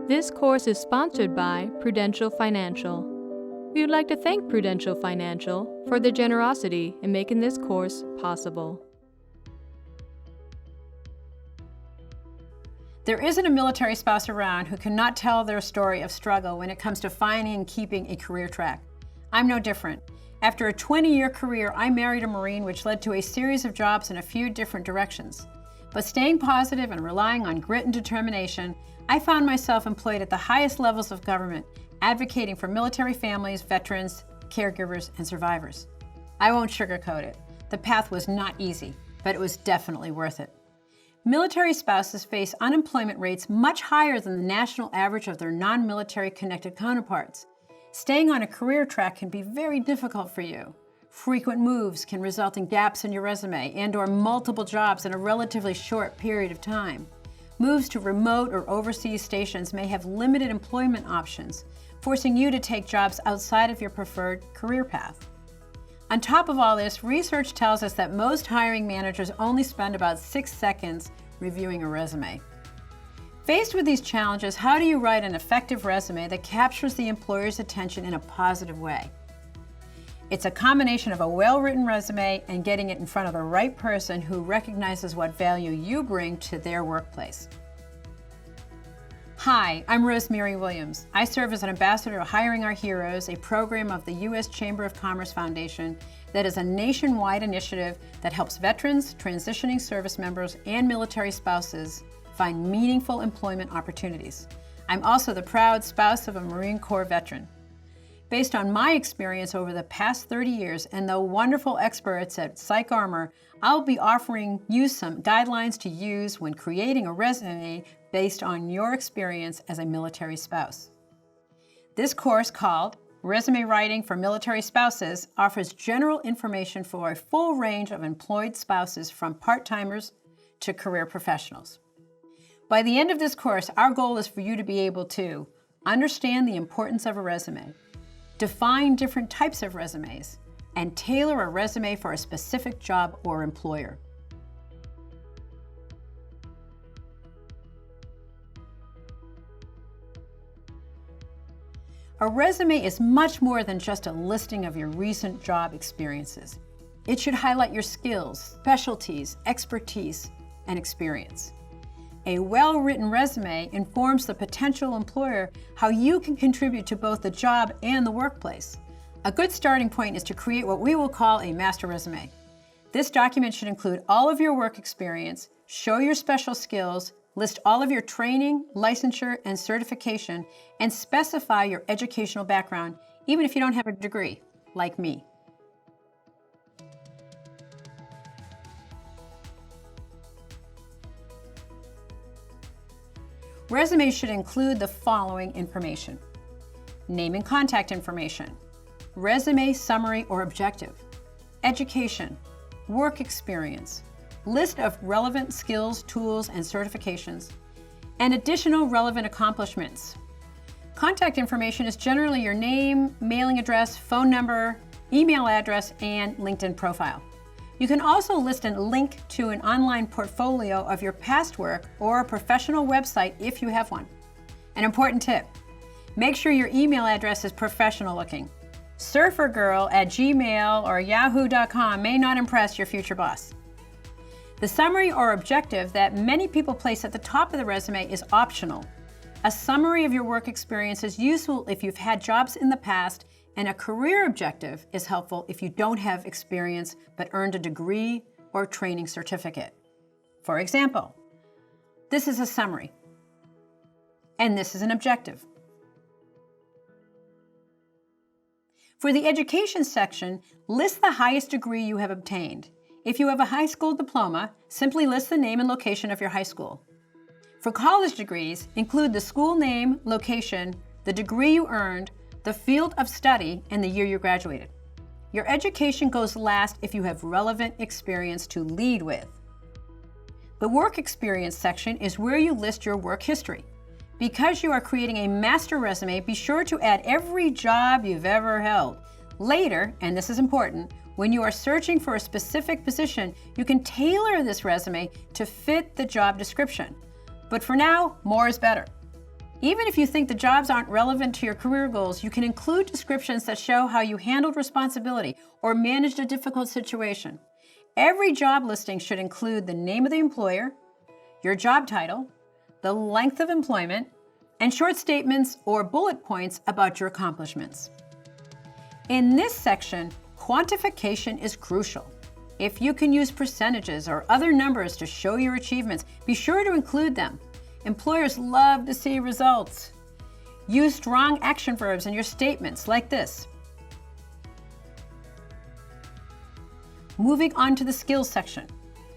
This course is sponsored by Prudential Financial. We would like to thank Prudential Financial for their generosity in making this course possible. There isn't a military spouse around who cannot tell their story of struggle when it comes to finding and keeping a career track. I'm no different. After a 20-year career, I married a Marine, which led to a series of jobs in a few different directions. But staying positive and relying on grit and determination, I found myself employed at the highest levels of government, advocating for military families, veterans, caregivers, and survivors. I won't sugarcoat it. The path was not easy, but it was definitely worth it. Military spouses face unemployment rates much higher than the national average of their non-military connected counterparts. Staying on a career track can be very difficult for you. Frequent moves can result in gaps in your resume and/or multiple jobs in a relatively short period of time. Moves to remote or overseas stations may have limited employment options, forcing you to take jobs outside of your preferred career path. On top of all this, research tells us that most hiring managers only spend about 6 seconds reviewing a resume. Faced with these challenges, how do you write an effective resume that captures the employer's attention in a positive way? It's a combination of a well-written resume and getting it in front of the right person who recognizes what value you bring to their workplace. Hi, I'm Rosemary Williams. I serve as an ambassador of Hiring Our Heroes, a program of the U.S. Chamber of Commerce Foundation that is a nationwide initiative that helps veterans, transitioning service members, and military spouses find meaningful employment opportunities. I'm also the proud spouse of a Marine Corps veteran. Based on my experience over the past 30 years and the wonderful experts at PsychArmor, I'll be offering you some guidelines to use when creating a resume based on your experience as a military spouse. This course, called Resume Writing for Military Spouses, offers general information for a full range of employed spouses, from part-timers to career professionals. By the end of this course, our goal is for you to be able to understand the importance of a resume, define different types of resumes, and tailor a resume for a specific job or employer. A resume is much more than just a listing of your recent job experiences. It should highlight your skills, specialties, expertise, and experience. A well-written resume informs the potential employer how you can contribute to both the job and the workplace. A good starting point is to create what we will call a master resume. This document should include all of your work experience, show your special skills, list all of your training, licensure, and certification, and specify your educational background, even if you don't have a degree, like me. Resumes should include the following information: name and contact information, resume summary or objective, education, work experience, list of relevant skills, tools, and certifications, and additional relevant accomplishments. Contact information is generally your name, mailing address, phone number, email address, and LinkedIn profile. You can also list a link to an online portfolio of your past work or a professional website if you have one. An important tip: make sure your email address is professional looking. surfergirl@gmail or yahoo.com may not impress your future boss. The summary or objective that many people place at the top of the resume is optional. A summary of your work experience is useful if you've had jobs in the past, and a career objective is helpful if you don't have experience but earned a degree or training certificate. For example, this is a summary, and this is an objective. For the education section, list the highest degree you have obtained. If you have a high school diploma, simply list the name and location of your high school. For college degrees, include the school name, location, the degree you earned, the field of study, and the year you graduated. Your education goes last if you have relevant experience to lead with. The work experience section is where you list your work history. Because you are creating a master resume, be sure to add every job you've ever held. Later, and this is important, when you are searching for a specific position, you can tailor this resume to fit the job description. But for now, more is better. Even if you think the jobs aren't relevant to your career goals, you can include descriptions that show how you handled responsibility or managed a difficult situation. Every job listing should include the name of the employer, your job title, the length of employment, and short statements or bullet points about your accomplishments. In this section, quantification is crucial. If you can use percentages or other numbers to show your achievements, be sure to include them. Employers love to see results. Use strong action verbs in your statements like this. Moving on to the skills section.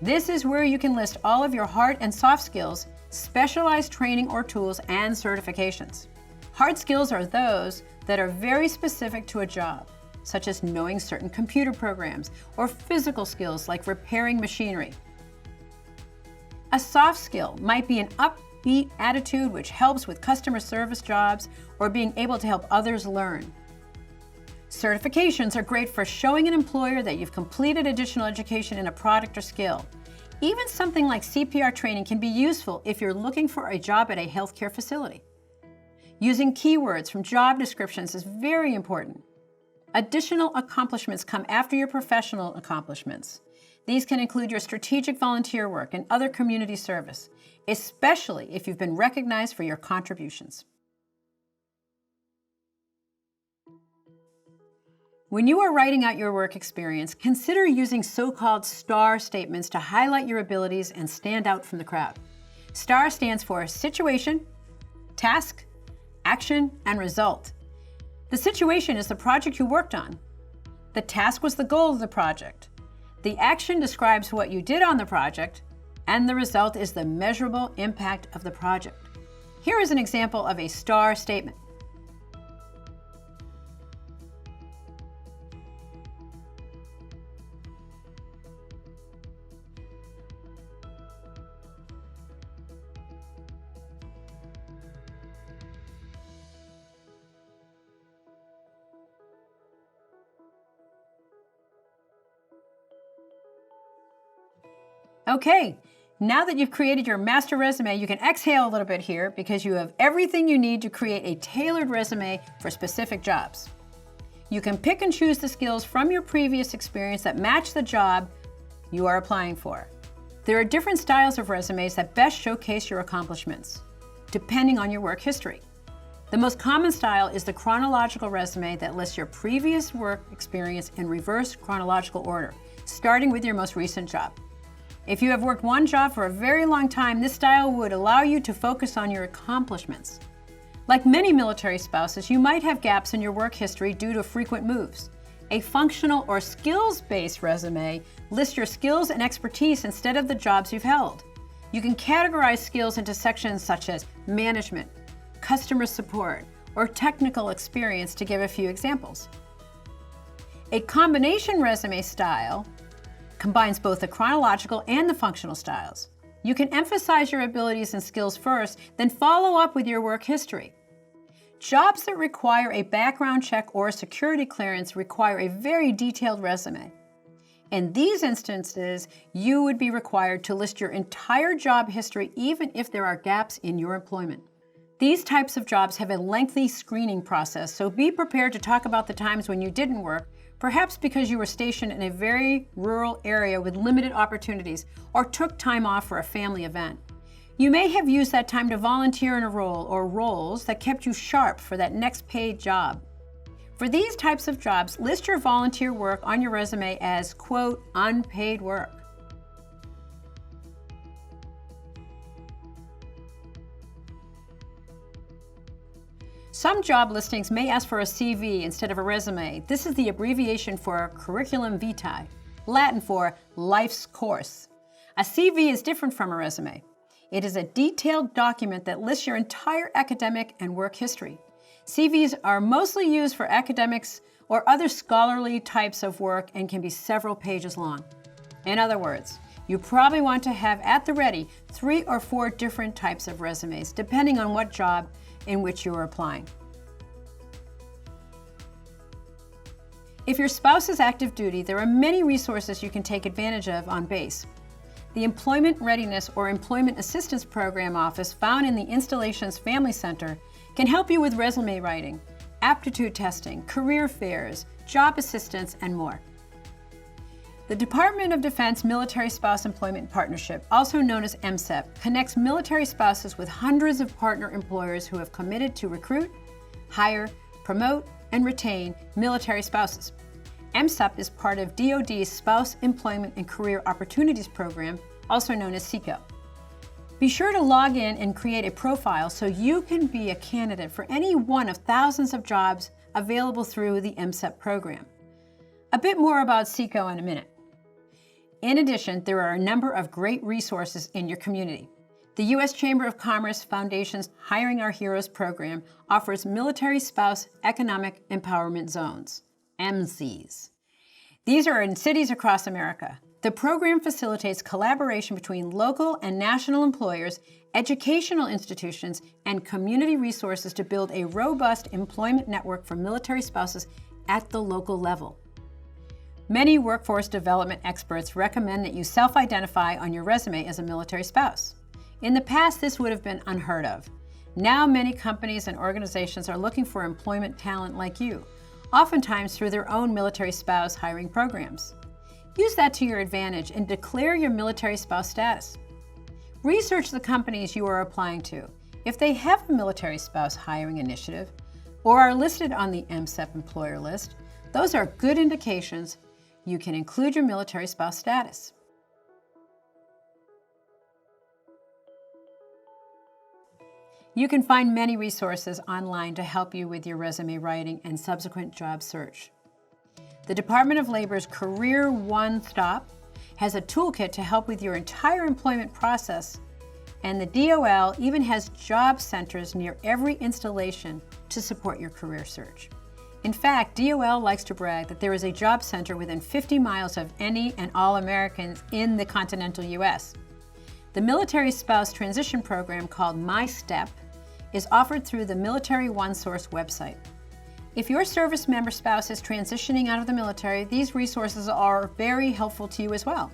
This is where you can list all of your hard and soft skills, specialized training or tools, and certifications. Hard skills are those that are very specific to a job, such as knowing certain computer programs or physical skills like repairing machinery. A soft skill might be an upbeat attitude which helps with customer service jobs or being able to help others learn. Certifications are great for showing an employer that you've completed additional education in a product or skill. Even something like CPR training can be useful if you're looking for a job at a healthcare facility. Using keywords from job descriptions is very important. Additional accomplishments come after your professional accomplishments. These can include your strategic volunteer work and other community service, especially if you've been recognized for your contributions. When you are writing out your work experience, consider using so-called STAR statements to highlight your abilities and stand out from the crowd. STAR stands for situation, task, action, and result. The situation is the project you worked on. The task was the goal of the project. The action describes what you did on the project, and the result is the measurable impact of the project. Here is an example of a STAR statement. Okay, now that you've created your master resume, you can exhale a little bit here because you have everything you need to create a tailored resume for specific jobs. You can pick and choose the skills from your previous experience that match the job you are applying for. There are different styles of resumes that best showcase your accomplishments, depending on your work history. The most common style is the chronological resume that lists your previous work experience in reverse chronological order, starting with your most recent job. If you have worked one job for a very long time, this style would allow you to focus on your accomplishments. Like many military spouses, you might have gaps in your work history due to frequent moves. A functional or skills-based resume lists your skills and expertise instead of the jobs you've held. You can categorize skills into sections such as management, customer support, or technical experience, to give a few examples. A combination resume style combines both the chronological and the functional styles. You can emphasize your abilities and skills first, then follow up with your work history. Jobs that require a background check or a security clearance require a very detailed resume. In these instances, you would be required to list your entire job history even if there are gaps in your employment. These types of jobs have a lengthy screening process, so be prepared to talk about the times when you didn't work, perhaps because you were stationed in a very rural area with limited opportunities or took time off for a family event. You may have used that time to volunteer in a role or roles that kept you sharp for that next paid job. For these types of jobs, list your volunteer work on your resume as, quote, unpaid work. Some job listings may ask for a CV instead of a resume. This is the abbreviation for curriculum vitae, Latin for life's course. A CV is different from a resume. It is a detailed document that lists your entire academic and work history. CVs are mostly used for academics or other scholarly types of work and can be several pages long. In other words, you probably want to have at the ready 3 or 4 different types of resumes, depending on what job in which you are applying. If your spouse is active duty, there are many resources you can take advantage of on base. The Employment Readiness or Employment Assistance Program office found in the Installations Family Center can help you with resume writing, aptitude testing, career fairs, job assistance, and more. The Department of Defense Military Spouse Employment Partnership, also known as MSEP, connects military spouses with hundreds of partner employers who have committed to recruit, hire, promote, and retain military spouses. MSEP is part of DoD's Spouse Employment and Career Opportunities Program, also known as SECO. Be sure to log in and create a profile so you can be a candidate for any one of thousands of jobs available through the MSEP program. A bit more about SECO in a minute. In addition, there are a number of great resources in your community. The U.S. Chamber of Commerce Foundation's Hiring Our Heroes program offers military spouse economic empowerment zones, MCs. These are in cities across America. The program facilitates collaboration between local and national employers, educational institutions, and community resources to build a robust employment network for military spouses at the local level. Many workforce development experts recommend that you self-identify on your resume as a military spouse. In the past, this would have been unheard of. Now, many companies and organizations are looking for employment talent like you, oftentimes through their own military spouse hiring programs. Use that to your advantage and declare your military spouse status. Research the companies you are applying to. If they have a military spouse hiring initiative or are listed on the MSEP employer list, those are good indications you can include your military spouse status. You can find many resources online to help you with your resume writing and subsequent job search. The Department of Labor's Career One Stop has a toolkit to help with your entire employment process, and the DOL even has job centers near every installation to support your career search. In fact, DOL likes to brag that there is a job center within 50 miles of any and all Americans in the continental U.S. The Military Spouse Transition Program, called MyStep, is offered through the Military OneSource website. If your service member spouse is transitioning out of the military, these resources are very helpful to you as well.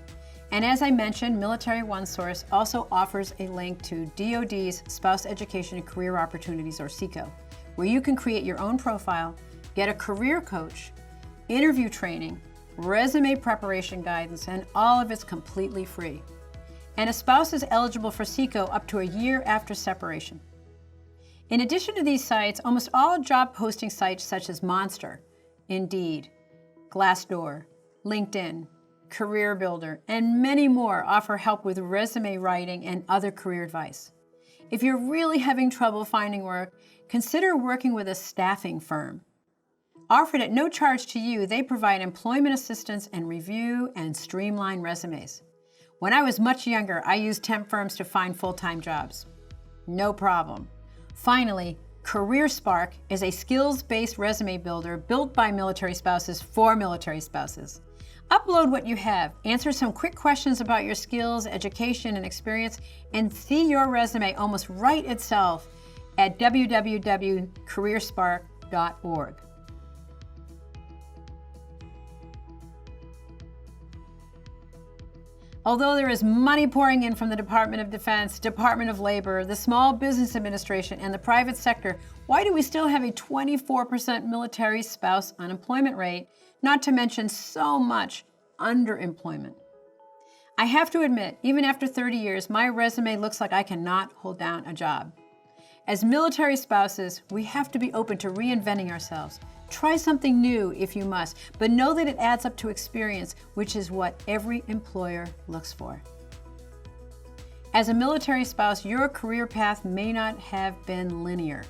And as I mentioned, Military OneSource also offers a link to DoD's Spouse Education and Career Opportunities, or SECO, where you can create your own profile, get a career coach, interview training, resume preparation guidance, and all of it's completely free. And a spouse is eligible for SECO up to a year after separation. In addition to these sites, almost all job posting sites such as Monster, Indeed, Glassdoor, LinkedIn, Career Builder, and many more offer help with resume writing and other career advice. If you're really having trouble finding work, consider working with a staffing firm. Offered at no charge to you, they provide employment assistance and review and streamline resumes. When I was much younger, I used temp firms to find full-time jobs. No problem. Finally, CareerSpark is a skills-based resume builder built by military spouses for military spouses. Upload what you have, answer some quick questions about your skills, education, and experience, and see your resume almost write itself at www.careerspark.org. Although there is money pouring in from the Department of Defense, Department of Labor, the Small Business Administration, and the private sector, why do we still have a 24% military spouse unemployment rate, not to mention so much underemployment? I have to admit, even after 30 years, my resume looks like I cannot hold down a job. As military spouses, we have to be open to reinventing ourselves. Try something new if you must, but know that it adds up to experience, which is what every employer looks for. As a military spouse, your career path may not have been linear,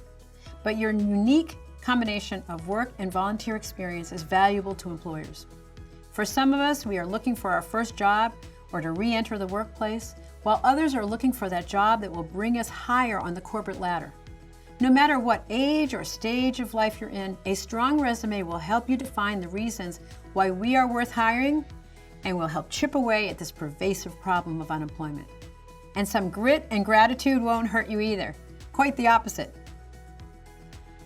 but your unique combination of work and volunteer experience is valuable to employers. For some of us, we are looking for our first job or to re-enter the workplace, while others are looking for that job that will bring us higher on the corporate ladder. No matter what age or stage of life you're in, a strong resume will help you define the reasons why we are worth hiring and will help chip away at this pervasive problem of unemployment. And some grit and gratitude won't hurt you either. Quite the opposite.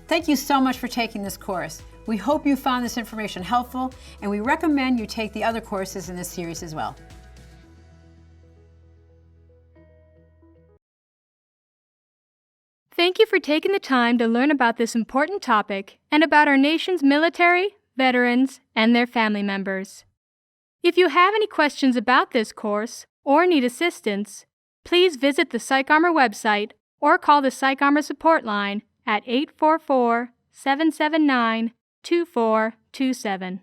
Thank you so much for taking this course. We hope you found this information helpful, and we recommend you take the other courses in this series as well. Thank you for taking the time to learn about this important topic and about our nation's military, veterans, and their family members. If you have any questions about this course or need assistance, please visit the PsychArmor website or call the PsychArmor support line at 844-779-2427.